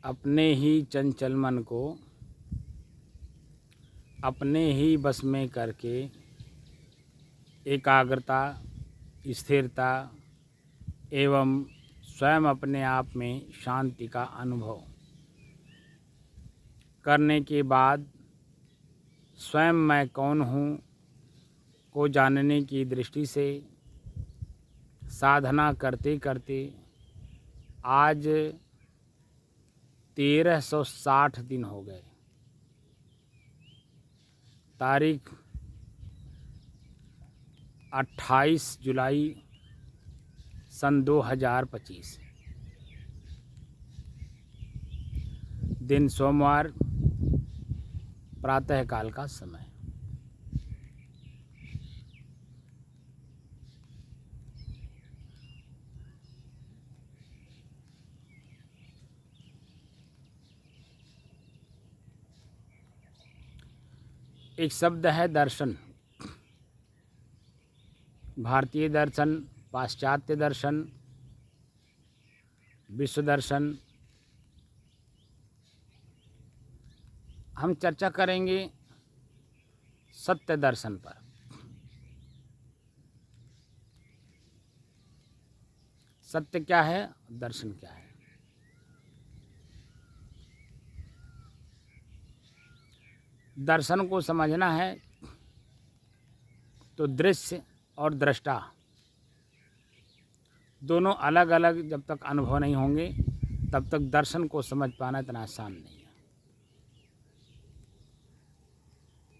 अपने ही चंचल मन को अपने ही बस में करके एकाग्रता, स्थिरता एवं स्वयं अपने आप में शांति का अनुभव करने के बाद स्वयं मैं कौन हूँ को जानने की दृष्टि से साधना करते करते आज 1360 दिन हो गए। तारीख 28 जुलाई सन 2025, दिन सोमवार, प्रातःकाल का समय। एक शब्द है दर्शन। भारतीय दर्शन, पाश्चात्य दर्शन, विश्व दर्शन। हम चर्चा करेंगे सत्य दर्शन पर। सत्य क्या है, दर्शन क्या है? दर्शन को समझना है तो दृश्य और दृष्टा दोनों अलग अलग जब तक अनुभव नहीं होंगे तब तक दर्शन को समझ पाना इतना आसान नहीं है।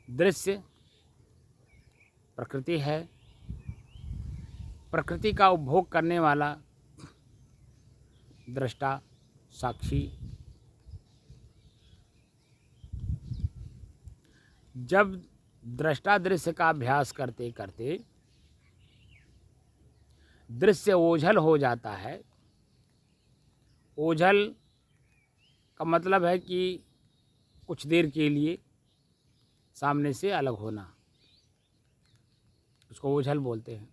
दृश्य प्रकृति है, प्रकृति का उपभोग करने वाला दृष्टा, साक्षी। जब दृष्टा दृश्य का अभ्यास करते करते दृश्य ओझल हो जाता है। ओझल का मतलब है कि कुछ देर के लिए सामने से अलग होना, उसको ओझल बोलते हैं।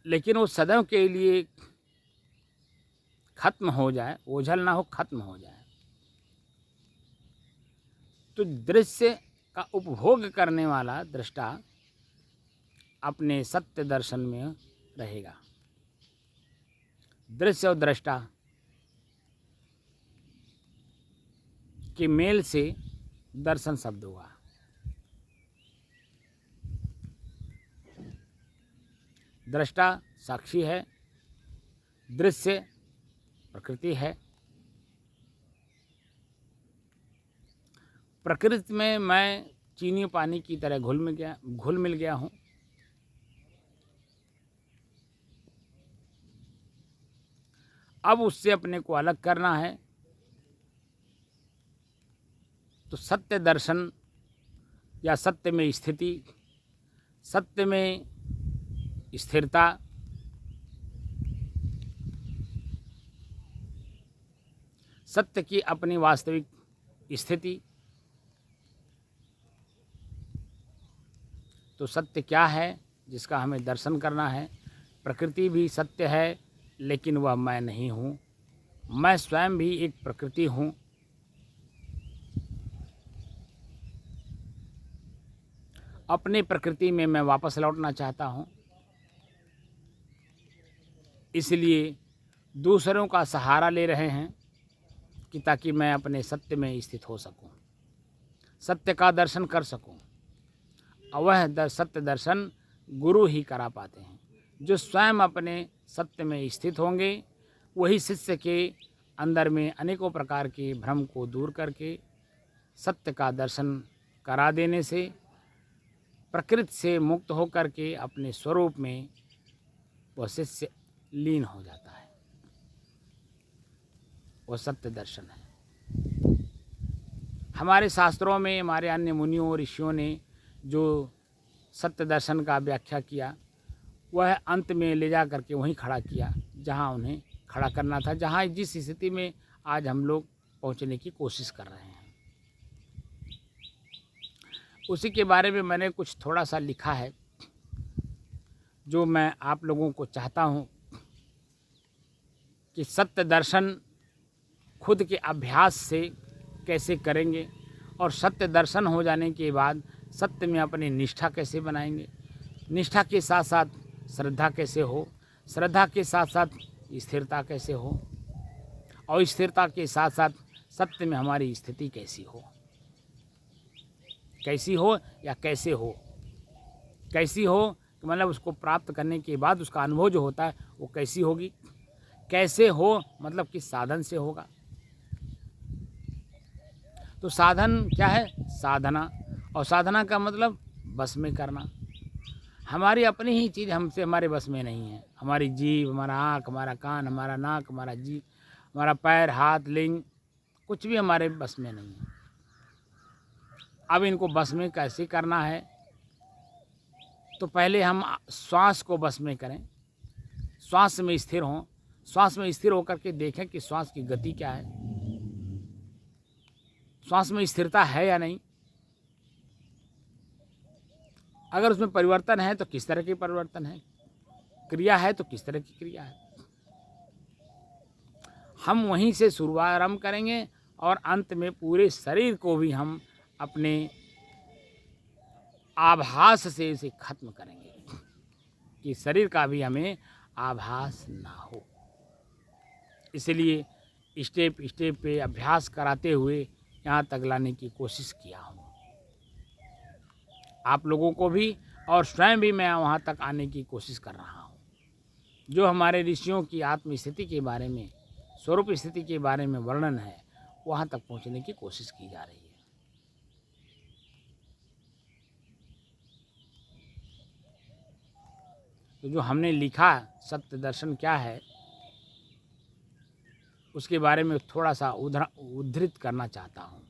लेकिन वो सदैव के लिए खत्म हो जाए, ओझल ना हो, खत्म हो जाए, तो दृश्य का उपभोग करने वाला दृष्टा अपने सत्य दर्शन में रहेगा। दृश्य और दृष्टा के मेल से दर्शन शब्द हुआ। दृष्टा साक्षी है, दृश्य प्रकृति है। प्रकृति में मैं चीनी पानी की तरह घुल मिल गया हूँ। अब उससे अपने को अलग करना है तो सत्य दर्शन या सत्य में स्थिति, सत्य में स्थिरता, सत्य की अपनी वास्तविक स्थिति। तो सत्य क्या है जिसका हमें दर्शन करना है? प्रकृति भी सत्य है, लेकिन वह मैं नहीं हूँ। मैं स्वयं भी एक प्रकृति हूँ। अपनी प्रकृति में मैं वापस लौटना चाहता हूँ, इसलिए दूसरों का सहारा ले रहे हैं कि ताकि मैं अपने सत्य में स्थित हो सकूं, सत्य का दर्शन कर सकूं। और वह सत्य दर्शन गुरु ही करा पाते हैं। जो स्वयं अपने सत्य में स्थित होंगे वही शिष्य के अंदर में अनेकों प्रकार के भ्रम को दूर करके सत्य का दर्शन करा देने से प्रकृति से मुक्त होकर के अपने स्वरूप में वह शिष्य लीन हो जाता है। वह सत्य दर्शन है। हमारे शास्त्रों में, हमारे अन्य मुनियों और ऋषियों ने जो सत्य दर्शन का व्याख्या किया वह अंत में ले जा करके वहीं खड़ा किया जहाँ उन्हें खड़ा करना था, जहाँ जिस स्थिति में आज हम लोग पहुँचने की कोशिश कर रहे हैं। उसी के बारे में मैंने कुछ थोड़ा सा लिखा है जो मैं आप लोगों को चाहता हूँ कि सत्य दर्शन खुद के अभ्यास से कैसे करेंगे और सत्य दर्शन हो जाने के बाद सत्य में अपनी निष्ठा कैसे बनाएंगे, निष्ठा के साथ साथ श्रद्धा कैसे हो, श्रद्धा के साथ साथ स्थिरता कैसे हो और स्थिरता के साथ साथ सत्य में हमारी स्थिति कैसी हो या कैसे हो, कैसी हो कि मतलब उसको प्राप्त करने के बाद उसका अनुभव जो होता है वो कैसी होगी, कैसे हो मतलब किस साधन से होगा। तो साधन क्या है? साधना, और साधना का मतलब बस में करना। हमारी अपनी ही चीज़ हमसे हमारे बस में नहीं है। हमारी जीभ, हमारा आँख, हमारा कान, हमारा नाक, हमारा जीभ, हमारा पैर, हाथ, लिंग, कुछ भी हमारे बस में नहीं है। अब इनको बस में कैसे करना है? तो पहले हम श्वास को बस में करें, श्वास में स्थिर हों, श्वास में स्थिर होकर के देखें कि श्वास की गति क्या है, श्वास में स्थिरता है या नहीं। अगर उसमें परिवर्तन है तो किस तरह की परिवर्तन है, क्रिया है तो किस तरह की क्रिया है। हम वहीं से शुरुआरंभ करेंगे और अंत में पूरे शरीर को भी हम अपने आभास से इसे खत्म करेंगे कि शरीर का भी हमें आभास ना हो। इसलिए स्टेप स्टेप पे अभ्यास कराते हुए यहाँ तक लाने की कोशिश किया हूँ आप लोगों को भी, और स्वयं भी मैं वहाँ तक आने की कोशिश कर रहा हूँ। जो हमारे ऋषियों की आत्म स्थिति के बारे में, स्वरूप स्थिति के बारे में वर्णन है, वहाँ तक पहुँचने की कोशिश की जा रही है। तो जो हमने लिखा सत्य दर्शन क्या है, उसके बारे में थोड़ा सा उद्धृत करना चाहता हूँ।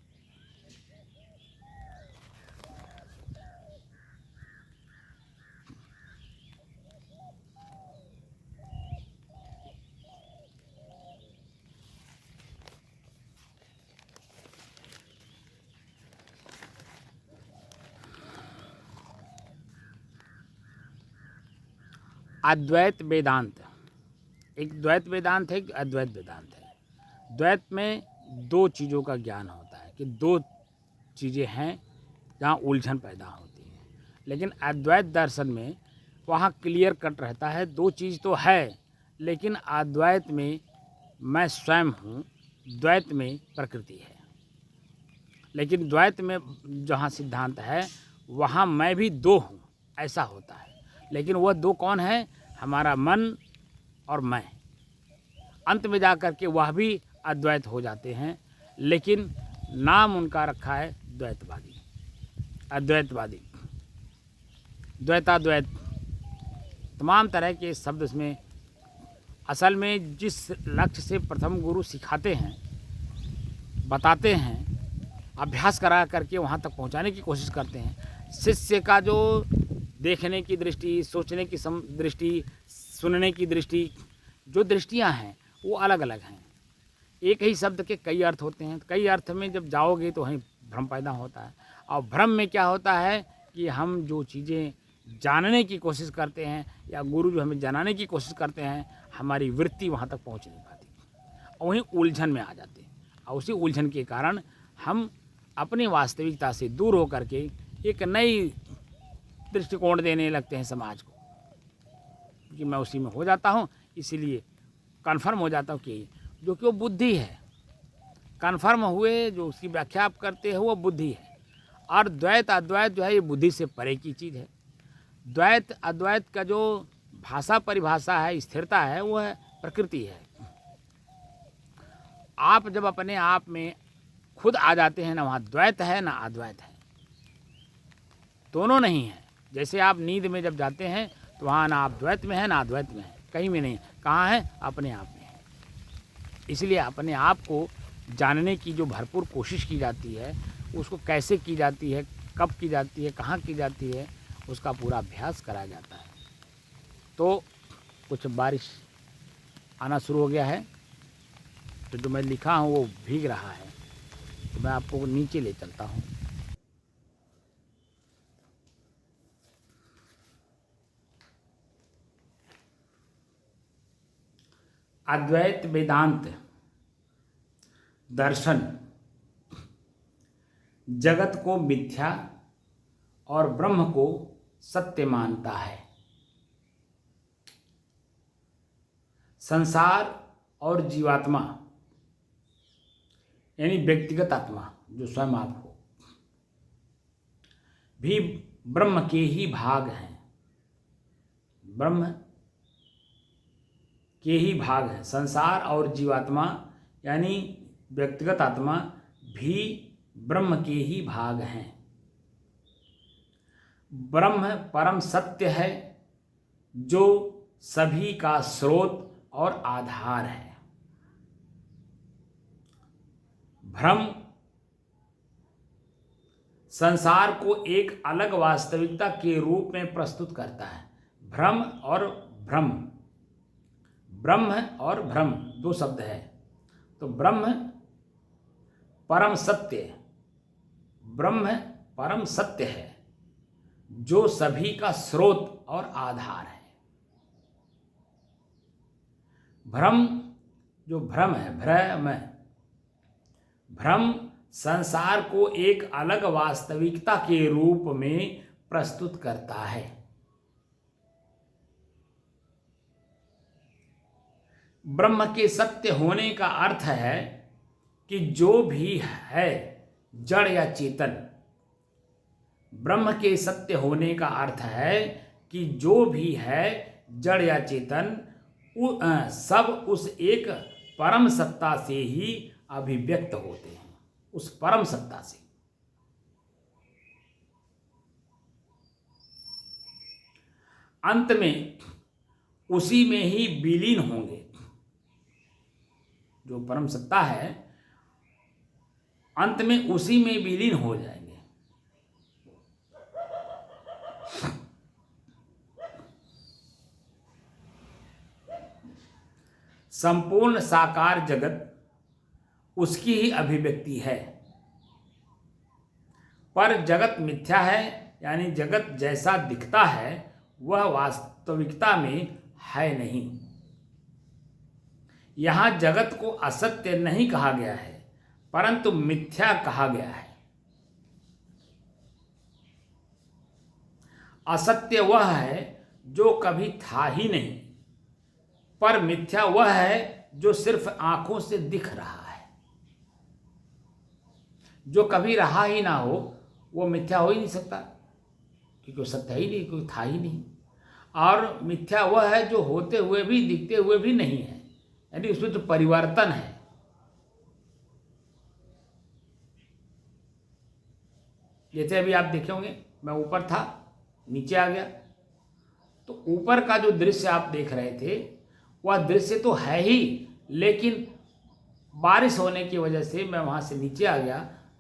अद्वैत वेदांत, एक द्वैत वेदांत है, एक अद्वैत वेदांत है। द्वैत में दो चीज़ों का ज्ञान होता है कि दो चीज़ें हैं जहाँ उलझन पैदा होती है, लेकिन अद्वैत दर्शन में वहाँ क्लियर कट रहता है, दो चीज़ तो है लेकिन अद्वैत में मैं स्वयं हूँ, द्वैत में प्रकृति है। लेकिन द्वैत में जहाँ सिद्धांत है वहाँ मैं भी दो हूँ, ऐसा होता है। लेकिन वह दो कौन है? हमारा मन और मैं। अंत में जा कर के वह भी अद्वैत हो जाते हैं, लेकिन नाम उनका रखा है द्वैतवादी, अद्वैतवादी, द्वैताद्वैत, तमाम तरह के शब्द इसमें। असल में जिस लक्ष्य से प्रथम गुरु सिखाते हैं, बताते हैं, अभ्यास करा करके वहाँ तक पहुँचाने की कोशिश करते हैं, शिष्य का जो देखने की दृष्टि, सोचने की दृष्टि, सुनने की दृष्टि, जो दृष्टियाँ हैं वो अलग अलग हैं। एक ही शब्द के कई अर्थ होते हैं, कई अर्थ में जब जाओगे तो वहीं भ्रम पैदा होता है। और भ्रम में क्या होता है कि हम जो चीज़ें जानने की कोशिश करते हैं या गुरु जो हमें जनाने की कोशिश करते हैं, हमारी वृत्ति वहाँ तक पहुँच नहीं पाती और वहीं उलझन में आ जाते हैं। और उसी उलझन के कारण हम अपनी वास्तविकता से दूर होकर के एक नई दृष्टिकोण देने लगते हैं समाज को, कि मैं उसी में हो जाता हूँ, इसीलिए कन्फर्म हो जाता हूँ कि जो कि वो बुद्धि है। कन्फर्म हुए जो उसकी व्याख्या आप करते हो वो बुद्धि है। और द्वैत अद्वैत जो है ये बुद्धि से परे की चीज़ है। द्वैत अद्वैत का जो भाषा परिभाषा है, स्थिरता है, वो है प्रकृति है। आप जब अपने आप में खुद आ जाते हैं ना, वहाँ द्वैत है ना अद्वैत है, दोनों नहीं है। जैसे आप नींद में जब जाते हैं तो वहाँ ना आप द्वैत में है ना अद्वैत में है, कहीं में नहीं। कहाँ है? अपने आप में है। इसलिए अपने आप को जानने की जो भरपूर कोशिश की जाती है, उसको कैसे की जाती है, कब की जाती है, कहाँ की जाती है, उसका पूरा अभ्यास कराया जाता है। तो कुछ बारिश आना शुरू हो गया है, तो जो मैं लिखा हूँ वो भीग रहा है, तो मैं आपको नीचे ले चलता हूँ। अद्वैत वेदांत दर्शन जगत को मिथ्या और ब्रह्म को सत्य मानता है। संसार और जीवात्मा यानी व्यक्तिगत आत्मा जो स्वयं आप हो भी ब्रह्म के ही भाग हैं। ब्रह्म के ही भाग हैं। संसार और जीवात्मा यानी व्यक्तिगत आत्मा भी ब्रह्म के ही भाग हैं। ब्रह्म परम सत्य है जो सभी का स्रोत और आधार है। भ्रम संसार को एक अलग वास्तविकता के रूप में प्रस्तुत करता है। भ्रम और भ्रम, ब्रह्म और भ्रम दो शब्द है। तो ब्रह्म परम सत्य, ब्रह्म परम सत्य है जो सभी का स्रोत और आधार है। भ्रम जो भ्रम है, भ्रम संसार को एक अलग वास्तविकता के रूप में प्रस्तुत करता है। ब्रह्म के सत्य होने का अर्थ है कि जो भी है जड़ या चेतन, ब्रह्म के सत्य होने का अर्थ है कि जो भी है जड़ या चेतन सब उस एक परम सत्ता से ही अभिव्यक्त होते हैं। उस परम सत्ता से अंत में उसी में ही विलीन होंगे। जो परम सत्ता है अंत में उसी में विलीन हो जाएंगे। संपूर्ण साकार जगत उसकी ही अभिव्यक्ति है। पर जगत मिथ्या है, यानी जगत जैसा दिखता है वह वास्तविकता में है नहीं। यहां जगत को असत्य नहीं कहा गया है परंतु मिथ्या कहा गया है। असत्य वह है जो कभी था ही नहीं, पर मिथ्या वह है जो सिर्फ आंखों से दिख रहा है। जो कभी रहा ही ना हो वो मिथ्या हो ही नहीं सकता, क्योंकि वो सत्य ही नहीं, कोई था ही नहीं। और मिथ्या वह है जो होते हुए भी दिखते हुए भी नहीं है, यानी उसमें तो परिवर्तन है। जैसे अभी आप देखे होंगे मैं ऊपर था नीचे आ गया, तो ऊपर का जो दृश्य आप देख रहे थे वह दृश्य तो है ही, लेकिन बारिश होने की वजह से मैं वहां से नीचे आ गया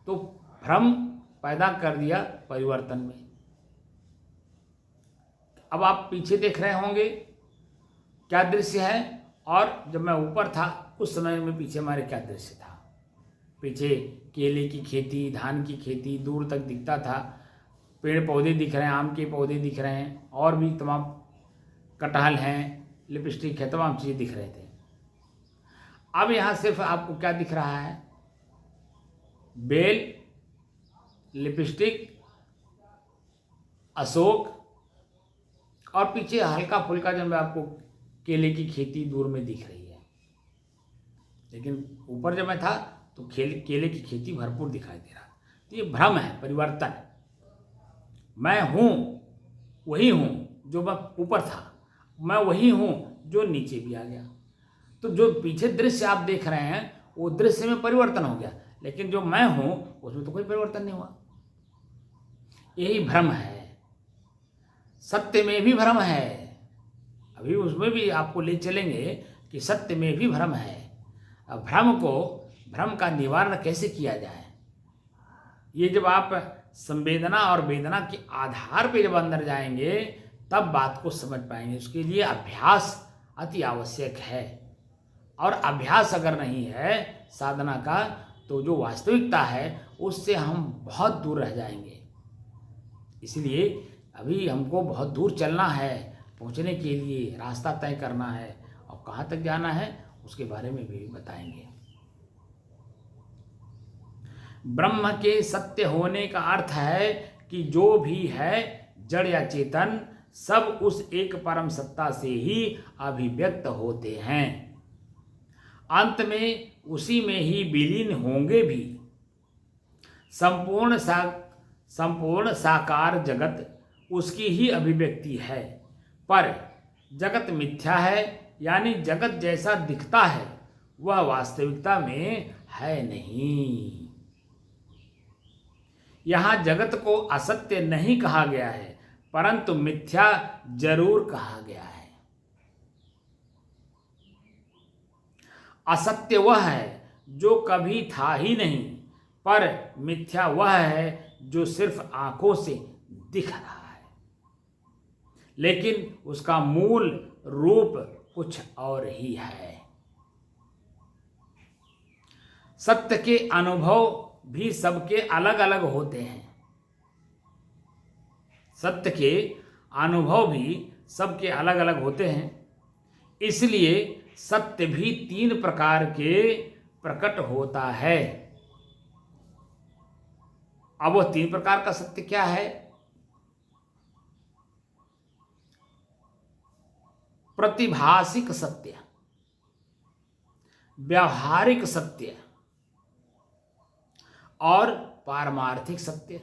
तो भ्रम पैदा कर दिया परिवर्तन में। अब आप पीछे देख रहे होंगे क्या दृश्य है, और जब मैं ऊपर था उस समय में पीछे हमारे क्या दृश्य था। पीछे केले की खेती, धान की खेती दूर तक दिखता था, पेड़ पौधे दिख रहे हैं, आम के पौधे दिख रहे हैं, और भी तमाम कटहल हैं, लिपस्टिक है, तमाम चीज़ें दिख रहे थे। अब यहाँ सिर्फ आपको क्या दिख रहा है? बेल, लिपस्टिक, अशोक, और पीछे हल्का फुल्का जब आपको केले की खेती दूर में दिख रही है। लेकिन ऊपर जब मैं था तो केले की खेती भरपूर दिखाई दे रहा। तो ये भ्रम है, परिवर्तन। मैं हूँ वही हूँ जो मैं ऊपर था, मैं वही हूँ जो नीचे भी आ गया। तो जो पीछे दृश्य आप देख रहे हैं वो दृश्य में परिवर्तन हो गया, लेकिन जो मैं हूँ उसमें तो कोई परिवर्तन नहीं हुआ। यही भ्रम है। सत्य में भी भ्रम है, अभी उसमें भी आपको ले चलेंगे कि सत्य में भी भ्रम है। अब भ्रम का निवारण कैसे किया जाए, ये जब आप संवेदना और वेदना के आधार पे जब अंदर जाएंगे तब बात को समझ पाएंगे। उसके लिए अभ्यास अति आवश्यक है, और अभ्यास अगर नहीं है साधना का तो जो वास्तविकता है उससे हम बहुत दूर रह जाएंगे। इसलिए अभी हमको बहुत दूर चलना है, पहुंचने के लिए रास्ता तय करना है, और कहाँ तक जाना है उसके बारे में भी बताएंगे। ब्रह्म के सत्य होने का अर्थ है कि जो भी है जड़ या चेतन सब उस एक परम सत्ता से ही अभिव्यक्त होते हैं। अंत में उसी में ही विलीन होंगे भी। संपूर्ण साकार जगत उसकी ही अभिव्यक्ति है, पर जगत मिथ्या है, यानी जगत जैसा दिखता है वह वास्तविकता में है नहीं। यहाँ जगत को असत्य नहीं कहा गया है, परंतु मिथ्या जरूर कहा गया है। असत्य वह है जो कभी था ही नहीं, पर मिथ्या वह है जो सिर्फ आंखों से दिख रहा है, लेकिन उसका मूल रूप कुछ और ही है। सत्य के अनुभव भी सबके अलग अलग होते हैं। सत्य के अनुभव भी सबके अलग अलग होते हैं, इसलिए सत्य भी 3 प्रकार के प्रकट होता है। अब वो 3 प्रकार का सत्य क्या है? प्रतिभासिक सत्य, व्यावहारिक सत्य और पारमार्थिक सत्य।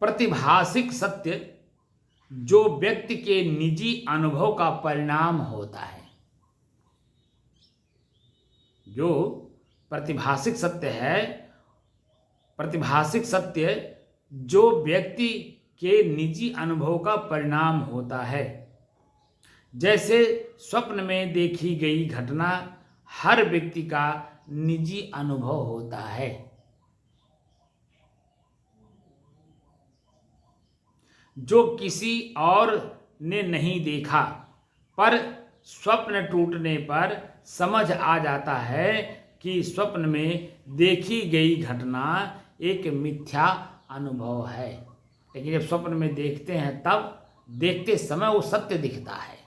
प्रतिभासिक सत्य जो व्यक्ति के निजी अनुभव का परिणाम होता है। जो प्रतिभासिक सत्य है, प्रतिभासिक सत्य जो व्यक्ति के निजी अनुभव का परिणाम होता है। जैसे स्वप्न में देखी गई घटना हर व्यक्ति का निजी अनुभव होता है। जो किसी और ने नहीं देखा, पर स्वप्न टूटने पर समझ आ जाता है कि स्वप्न में देखी गई घटना एक मिथ्या अनुभव है। लेकिन जब स्वप्न में देखते हैं तब देखते समय वो सत्य दिखता है,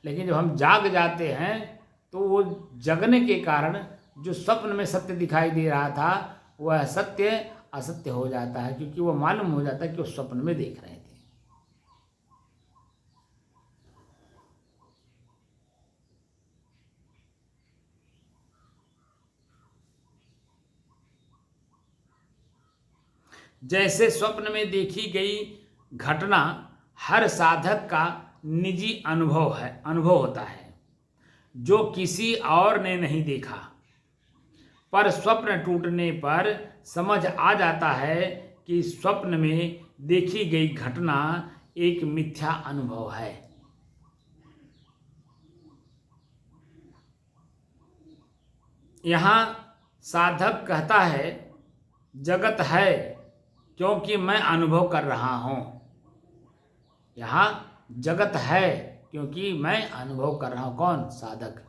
लेकिन जब हम जाग जाते हैं तो वो जगने के कारण जो स्वप्न में सत्य दिखाई दे रहा था वह सत्य असत्य हो जाता है, क्योंकि वो मालूम हो जाता है कि वो स्वप्न में देख रहे थे। जैसे स्वप्न में देखी गई घटना हर साधक का निजी अनुभव होता है, जो किसी और ने नहीं देखा, पर स्वप्न टूटने पर समझ आ जाता है कि स्वप्न में देखी गई घटना एक मिथ्या अनुभव है। यहाँ साधक कहता है जगत है क्योंकि मैं अनुभव कर रहा हूँ। यहाँ जगत है क्योंकि मैं अनुभव कर रहा हूँ। कौन? साधक।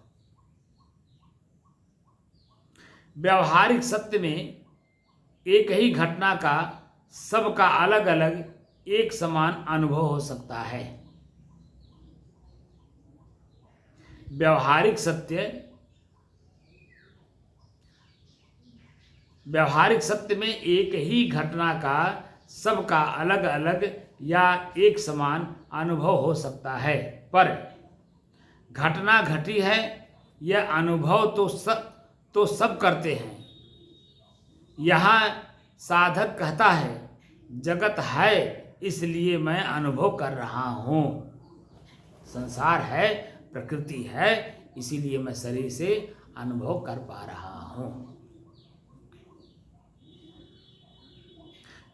व्यावहारिक सत्य में एक ही घटना का सबका अलग अलग एक समान अनुभव हो सकता है। व्यावहारिक सत्य में एक ही घटना का सबका अलग अलग या एक समान अनुभव हो सकता है, पर घटना घटी है यह अनुभव तो सब करते हैं। यहाँ साधक कहता है जगत है इसलिए मैं अनुभव कर रहा हूँ। संसार है, प्रकृति है, इसीलिए मैं शरीर से अनुभव कर पा रहा हूँ।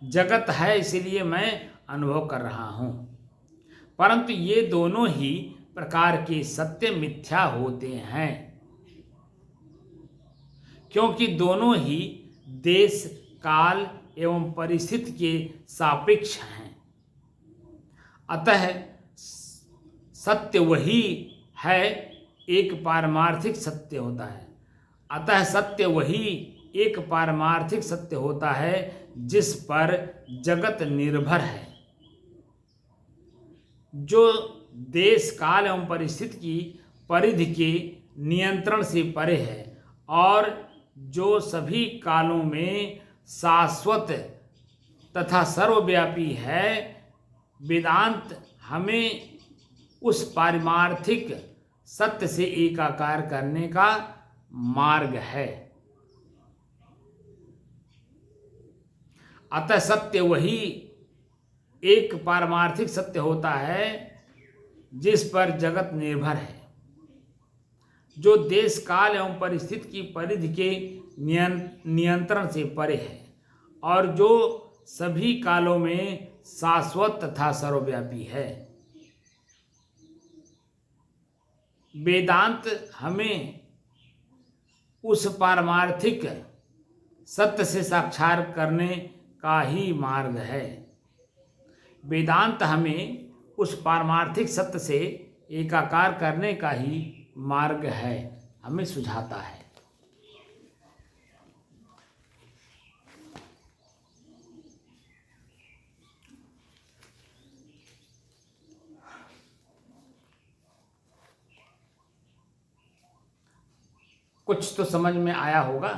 जगत है इसलिए मैं अनुभव कर रहा हूँ, परंतु ये दोनों ही प्रकार के सत्य मिथ्या होते हैं, क्योंकि दोनों ही देश काल एवं परिस्थिति के सापेक्ष हैं। अतः सत्य वही है, एक पारमार्थिक सत्य होता है। अतः सत्य वही एक पारमार्थिक सत्य होता है जिस पर जगत निर्भर है। जो देश काल एवं परिस्थिति की परिधि के नियंत्रण से परे है और जो सभी कालों में शाश्वत तथा सर्वव्यापी है। वेदांत हमें उस पारमार्थिक सत्य से एकाकार करने का मार्ग है। अतः सत्य वही एक पारमार्थिक सत्य होता है जिस पर जगत निर्भर है, जो देश काल एवं परिस्थिति की परिधि के नियंत्रण से परे है और जो सभी कालों में शाश्वत तथा सर्वव्यापी है। वेदांत हमें उस पारमार्थिक सत्य से साक्षात करने का ही मार्ग है। वेदांत हमें उस पारमार्थिक सत्य से एकाकार करने का ही मार्ग है, हमें सुझाता है। कुछ तो समझ में आया होगा।